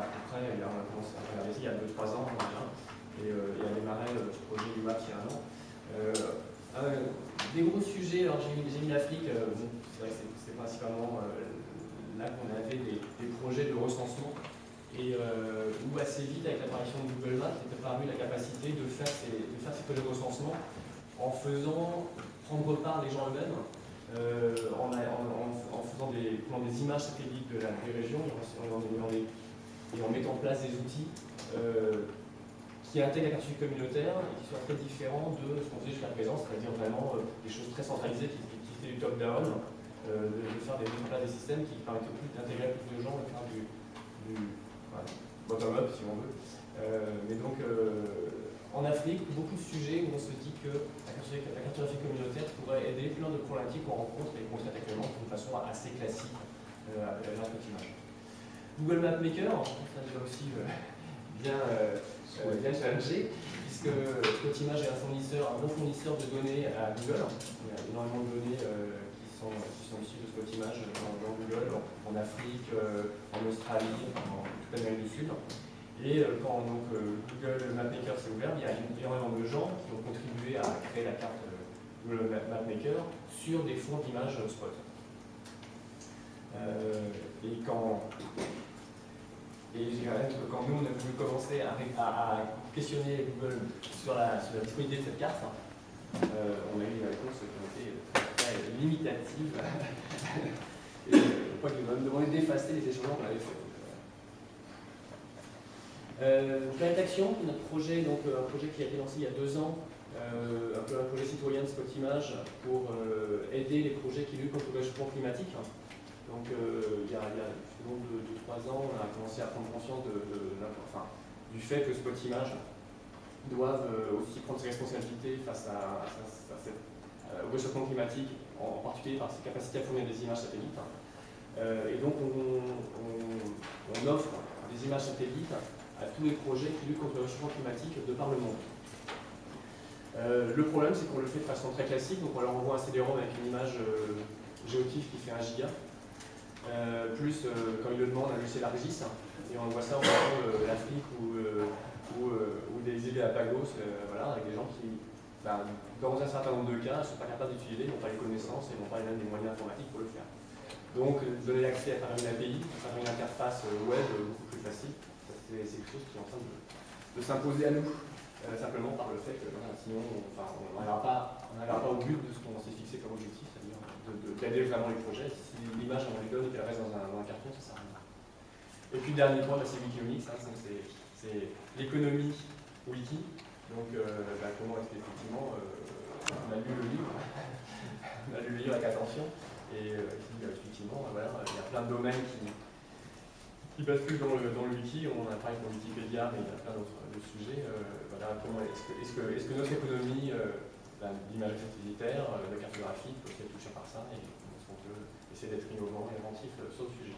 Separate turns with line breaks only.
à peu près, on a commencé à regarder ça il y a 2-3 ans déjà, et a démarré ce projet UMAP il y a 1 an. Des gros sujets, alors j'ai mis l'Afrique, c'est vrai que c'est principalement là qu'on avait des projets de recensement, et où assez vite, avec l'apparition de Google Maps, est apparue la capacité de faire ces projets de recensement en faisant prendre part les gens eux-mêmes, en faisant des images satellites des régions, et en mettant en place des outils qui intègrent la carte communautaire et qui soient très différents de ce qu'on faisait jusqu'à présent, c'est-à-dire vraiment des choses très centralisées qui étaient du top-down, de faire des systèmes qui permettent plus d'intégrer plus de gens et de faire du voilà, bottom-up si on veut. Mais donc en Afrique, beaucoup de sujets où on se dit que la cartographie communautaire pourrait aider plein de problématiques qu'on rencontre et qu'on traite actuellement d'une façon assez classique avec la Spotimage. Google Map Maker, ça déjà aussi bien challengé, puisque Spotimage est un gros fournisseur de données à Google. Il y a énormément de données qui sont issues de Spotimage dans Google, en Afrique, en Australie, en toute l'Amérique du Sud. Et quand Google Map Maker s'est ouvert, il y a énormément de gens qui ont contribué à créer la carte Google Map Maker sur des fonds d'images spot. Quand nous on a voulu commencer à questionner Google sur la disponibilité de cette carte, on a eu des réponses qui ont été très limitatives. Et je crois qu'ils nous ont demandé d'effacer les échangements qu'on avait faits. Planète Action, notre projet, un projet qui a été lancé il y a 2 ans, un projet citoyen de Spotimage pour aider les projets qui luttent contre le réchauffement climatique. Donc il y a 2-3 ans, on a commencé à prendre conscience du fait que Spotimage doivent aussi prendre ses responsabilités face au réchauffement climatique, en particulier par ses capacités à fournir des images satellites. Et donc on offre des images satellites à tous les projets qui luttent contre le réchauffement climatique de par le monde. Le problème, c'est qu'on le fait de façon très classique, donc on leur envoie un CD-ROM avec une image géotif qui fait 1 giga, plus quand ils le demandent, un logiciel ArcGIS, et on envoie ça en l'Afrique ou des îles Galapagos, voilà, avec des gens qui, dans un certain nombre de cas, ne sont pas capables d'utiliser, n'ont pas les connaissances et n'ont pas même les moyens informatiques pour le faire. Donc, donner l'accès à travers une API, à travers une interface web beaucoup plus facile, c'est quelque chose qui est en train de s'imposer à nous, simplement par le fait que sinon on n'arrivera pas au but de ce qu'on s'est fixé comme objectif, c'est-à-dire d'aider vraiment les projets. Si l'image on lui donne et qu'elle reste dans un carton, ça sert à rien. Et puis le dernier point, c'est Wikileaks, c'est l'économie wiki. Donc comment est-ce qu'effectivement on a lu le livre, avec attention, et effectivement voilà, il y a plein de domaines qui basculent dans le wiki. On a parlé de Wikipédia, mais il y a plein d'autres sujets. Voilà, comment est-ce que notre économie d'imagerie satellitaire, de cartographie, peut être touchée par ça, et est-ce qu'on peut essayer d'être innovant et inventif sur le sujet.